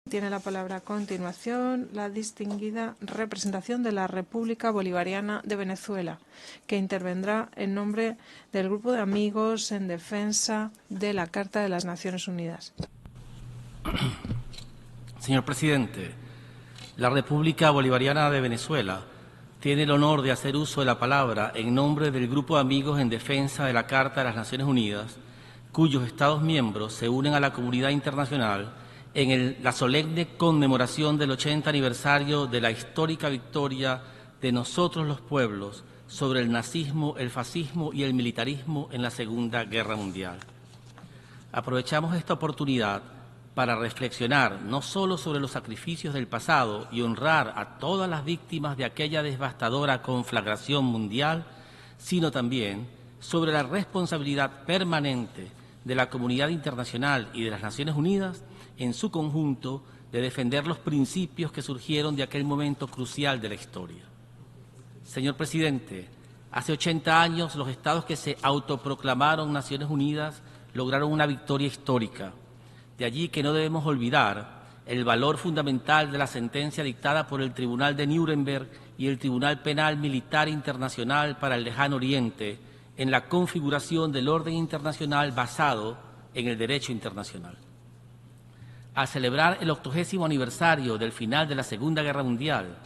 Tiene la palabra a continuación la distinguida representación de la República Bolivariana de Venezuela, que intervendrá en nombre del Grupo de Amigos en Defensa de la Carta de las Naciones Unidas. Señor presidente, la República Bolivariana de Venezuela tiene el honor de hacer uso de la palabra en nombre del Grupo de Amigos en Defensa de la Carta de las Naciones Unidas, cuyos Estados miembros se unen a la comunidad internacional en la solemne conmemoración del 80 aniversario de la histórica victoria de nosotros los pueblos sobre el nazismo, el fascismo y el militarismo en la Segunda Guerra Mundial. Aprovechamos esta oportunidad para reflexionar no solo sobre los sacrificios del pasado y honrar a todas las víctimas de aquella devastadora conflagración mundial, sino también sobre la responsabilidad permanente de la comunidad internacional y de las Naciones Unidas en su conjunto de defender los principios que surgieron de aquel momento crucial de la historia. Señor presidente, hace 80 años los estados que se autoproclamaron Naciones Unidas lograron una victoria histórica. De allí que no debemos olvidar el valor fundamental de la sentencia dictada por el Tribunal de Nuremberg y el Tribunal Penal Militar Internacional para el Lejano Oriente en la configuración del orden internacional basado en el derecho internacional. Al celebrar el 80º aniversario del final de la Segunda Guerra Mundial,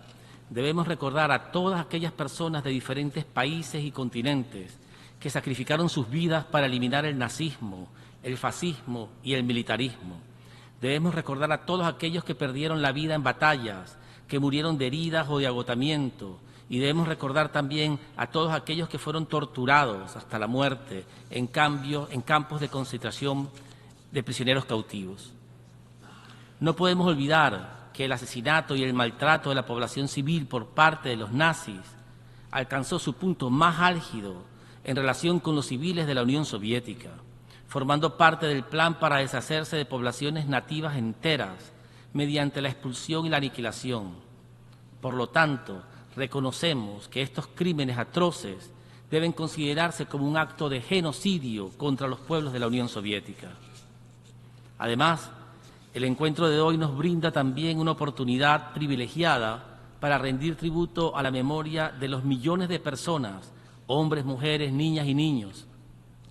debemos recordar a todas aquellas personas de diferentes países y continentes que sacrificaron sus vidas para eliminar el nazismo, el fascismo y el militarismo. Debemos recordar a todos aquellos que perdieron la vida en batallas, que murieron de heridas o de agotamiento, y debemos recordar también a todos aquellos que fueron torturados hasta la muerte en campos de concentración de prisioneros cautivos. No podemos olvidar que el asesinato y el maltrato de la población civil por parte de los nazis alcanzó su punto más álgido en relación con los civiles de la Unión Soviética, formando parte del plan para deshacerse de poblaciones nativas enteras mediante la expulsión y la aniquilación. Por lo tanto, reconocemos que estos crímenes atroces deben considerarse como un acto de genocidio contra los pueblos de la Unión Soviética. Además, el encuentro de hoy nos brinda también una oportunidad privilegiada para rendir tributo a la memoria de los millones de personas, hombres, mujeres, niñas y niños,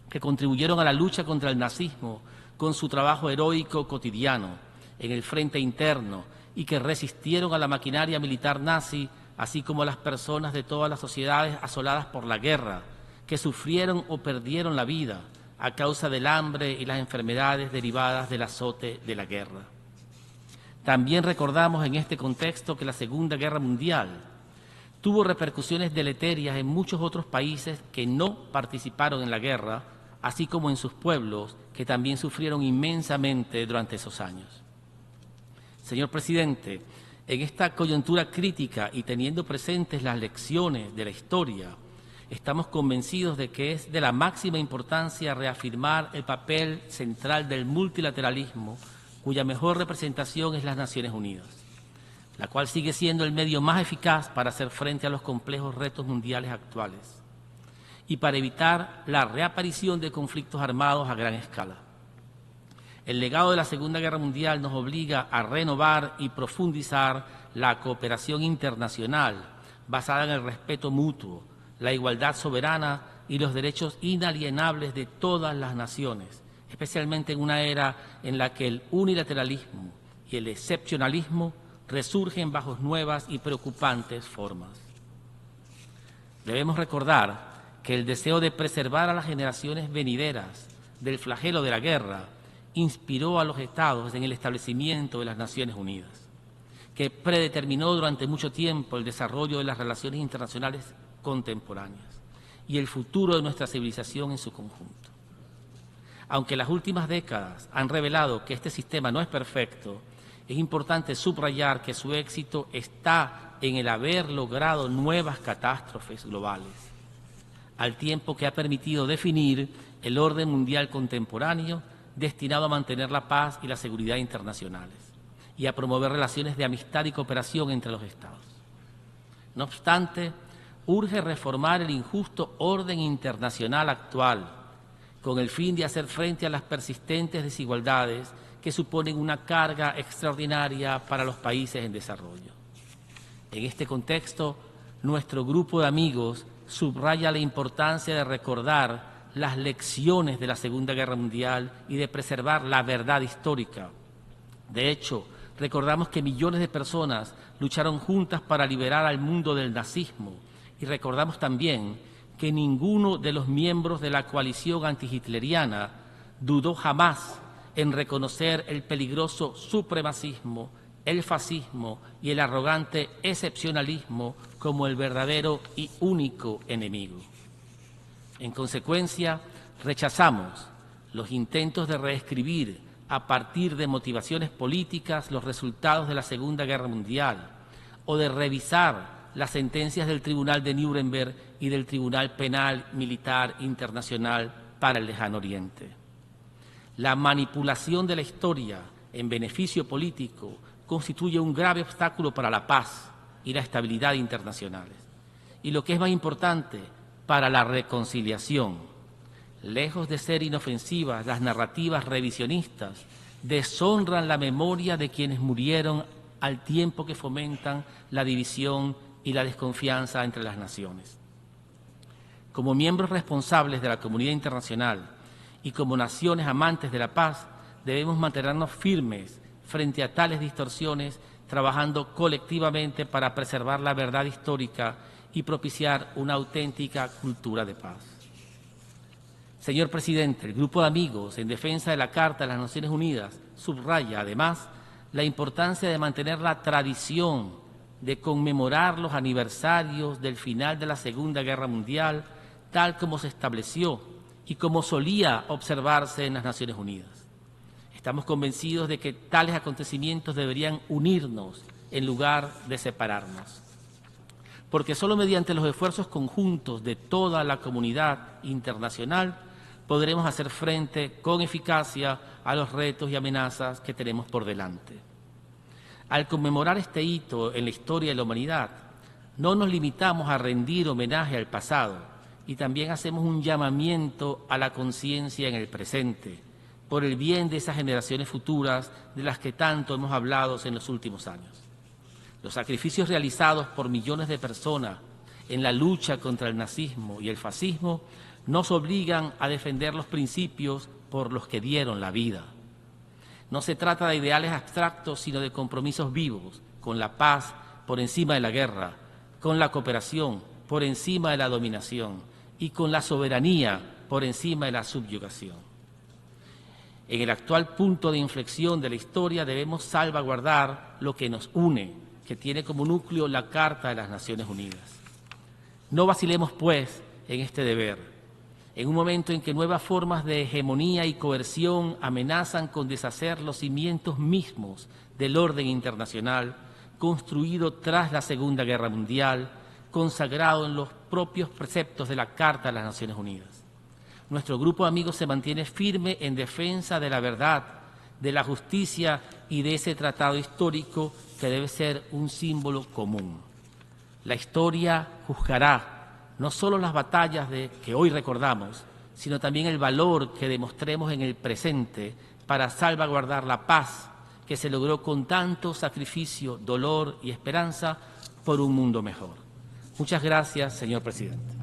que contribuyeron a la lucha contra el nazismo con su trabajo heroico cotidiano en el frente interno y que resistieron a la maquinaria militar nazi, así como a las personas de todas las sociedades asoladas por la guerra, que sufrieron o perdieron la vida a causa del hambre y las enfermedades derivadas del azote de la guerra. También recordamos en este contexto que la Segunda Guerra Mundial tuvo repercusiones deleterias en muchos otros países que no participaron en la guerra, así como en sus pueblos, que también sufrieron inmensamente durante esos años. Señor presidente, en esta coyuntura crítica y teniendo presentes las lecciones de la historia, estamos convencidos de que es de la máxima importancia reafirmar el papel central del multilateralismo, cuya mejor representación es las Naciones Unidas, la cual sigue siendo el medio más eficaz para hacer frente a los complejos retos mundiales actuales y para evitar la reaparición de conflictos armados a gran escala. El legado de la Segunda Guerra Mundial nos obliga a renovar y profundizar la cooperación internacional basada en el respeto mutuo, la igualdad soberana y los derechos inalienables de todas las naciones, especialmente en una era en la que el unilateralismo y el excepcionalismo resurgen bajo nuevas y preocupantes formas. Debemos recordar que el deseo de preservar a las generaciones venideras del flagelo de la guerra inspiró a los Estados en el establecimiento de las Naciones Unidas, que predeterminó durante mucho tiempo el desarrollo de las relaciones internacionales contemporáneas y el futuro de nuestra civilización en su conjunto. Aunque las últimas décadas han revelado que este sistema no es perfecto, es importante subrayar que su éxito está en el haber logrado nuevas catástrofes globales, al tiempo que ha permitido definir el orden mundial contemporáneo destinado a mantener la paz y la seguridad internacionales y a promover relaciones de amistad y cooperación entre los Estados. No obstante, urge reformar el injusto orden internacional actual con el fin de hacer frente a las persistentes desigualdades que suponen una carga extraordinaria para los países en desarrollo. En este contexto, nuestro grupo de amigos subraya la importancia de recordar las lecciones de la Segunda Guerra Mundial y de preservar la verdad histórica. De hecho, recordamos que millones de personas lucharon juntas para liberar al mundo del nazismo y recordamos también que ninguno de los miembros de la coalición antihitleriana dudó jamás en reconocer el peligroso supremacismo, el fascismo y el arrogante excepcionalismo como el verdadero y único enemigo. En consecuencia, rechazamos los intentos de reescribir a partir de motivaciones políticas los resultados de la Segunda Guerra Mundial o de revisar las sentencias del Tribunal de Nuremberg y del Tribunal Penal Militar Internacional para el Lejano Oriente. La manipulación de la historia en beneficio político constituye un grave obstáculo para la paz y la estabilidad internacionales. Y lo que es más importante, para la reconciliación. Lejos de ser inofensivas, las narrativas revisionistas deshonran la memoria de quienes murieron al tiempo que fomentan la división y la desconfianza entre las naciones. Como miembros responsables de la comunidad internacional y como naciones amantes de la paz, debemos mantenernos firmes frente a tales distorsiones, trabajando colectivamente para preservar la verdad histórica y propiciar una auténtica cultura de paz. Señor Presidente, el Grupo de Amigos en Defensa de la Carta de las Naciones Unidas subraya, además, la importancia de mantener la tradición de conmemorar los aniversarios del final de la Segunda Guerra Mundial, tal como se estableció y como solía observarse en las Naciones Unidas. Estamos convencidos de que tales acontecimientos deberían unirnos en lugar de separarnos, porque solo mediante los esfuerzos conjuntos de toda la comunidad internacional podremos hacer frente con eficacia a los retos y amenazas que tenemos por delante. Al conmemorar este hito en la historia de la humanidad, no nos limitamos a rendir homenaje al pasado y también hacemos un llamamiento a la conciencia en el presente, por el bien de esas generaciones futuras de las que tanto hemos hablado en los últimos años. Los sacrificios realizados por millones de personas en la lucha contra el nazismo y el fascismo nos obligan a defender los principios por los que dieron la vida. No se trata de ideales abstractos, sino de compromisos vivos, con la paz por encima de la guerra, con la cooperación por encima de la dominación y con la soberanía por encima de la subyugación. En el actual punto de inflexión de la historia debemos salvaguardar lo que nos une, que tiene como núcleo la Carta de las Naciones Unidas. No vacilemos, pues, en este deber. En un momento en que nuevas formas de hegemonía y coerción amenazan con deshacer los cimientos mismos del orden internacional construido tras la Segunda Guerra Mundial, consagrado en los propios preceptos de la Carta de las Naciones Unidas. Nuestro grupo de amigos se mantiene firme en defensa de la verdad, de la justicia y de ese tratado histórico que debe ser un símbolo común. La historia juzgará no solo las batallas que hoy recordamos, sino también el valor que demostremos en el presente para salvaguardar la paz que se logró con tanto sacrificio, dolor y esperanza por un mundo mejor. Muchas gracias, señor presidente.